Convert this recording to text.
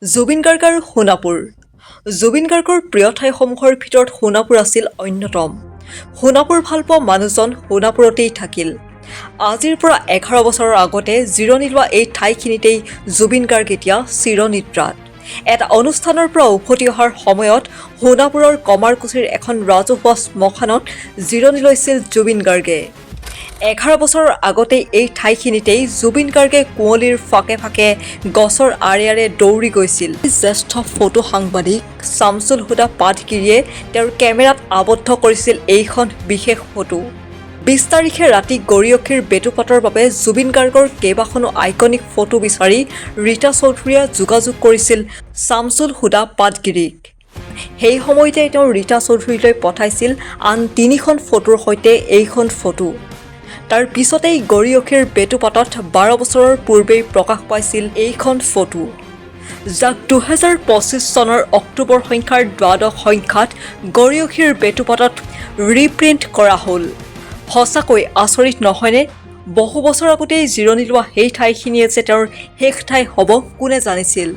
জুবিন গাৰ্গ আৰু সোণাপুৰ। জুবিন গাৰ্গৰ প্ৰিয় ঠাইসমূহৰ ভিতৰত সোণাপুৰ আছিল অন্যতম। সোণাপুৰ ভাল পোৱা মানুহজন সোণাপুৰতেই থাকিল। আজিৰ পৰা 11 বছৰৰ আগতে জিৰণি লোৱা এই ঠাইখিনিতেই জুবিন গাৰ্গ এতিয়া চিৰনিদ্ৰাত। এটা অনুষ্ঠানৰ পৰা উভতি অহাৰ সময়ত সোণাপুৰৰ কমাৰকুছিৰ এখন ৰাজহুৱা শ্মশানত জিৰণি লৈছিল জুবিন গাৰ্গে। 11 বছৰৰ আগতেই এই ঠাইখিনিতেই জুবিন গাৰ্গে কুঁৱলীৰ ফাকে ফাকে গছৰ আঁৰে আঁৰে দৌৰি গৈছিল। জ্যেষ্ঠ ফটো সাংবাদিক শামছুল হুদা পাটগিৰিয়ে তেওঁৰ কেমেৰাত আবদ্ধ কৰিছিল এইখন বিশেষ ফটো। 20 তাৰিখে ৰাতি গৰিয়সীৰ বেটুপাতৰ বাবে জুবিন গাৰ্গৰ কেইবাখনো আইকনিক ফটো বিচাৰি ৰীতা চৌধুৰীয়ে যোগাযোগ কৰিছিল শামছুল হুদা পাটগিৰিক। সেই সময়তে তেওঁ ৰীতা চৌধুৰীলৈ পঠাইছিল আন 3খন ফটোৰ সৈতে এইখন ফটো। তাৰ পিছতেই গৰিয়সীৰ বেটুপাতত 12 বছৰৰ পূৰ্বেই প্ৰকাশ পাইছিল এইখন ফটো, যাক 2025 চনৰ অক্টোবৰ সংখ্যাৰ দ্বাদশ সংখ্যাত গৰিয়সীৰ বেটুপাতত ৰিপ্ৰিণ্ট কৰা হ'ল। সঁচাকৈ আচৰিত নহয়নে? বহু বছৰ আগতেই জিৰণি লোৱা সেই ঠাইখিনিয়ে যে তেওঁৰ শেষ ঠাই হ'ব কোনে জানিছিল।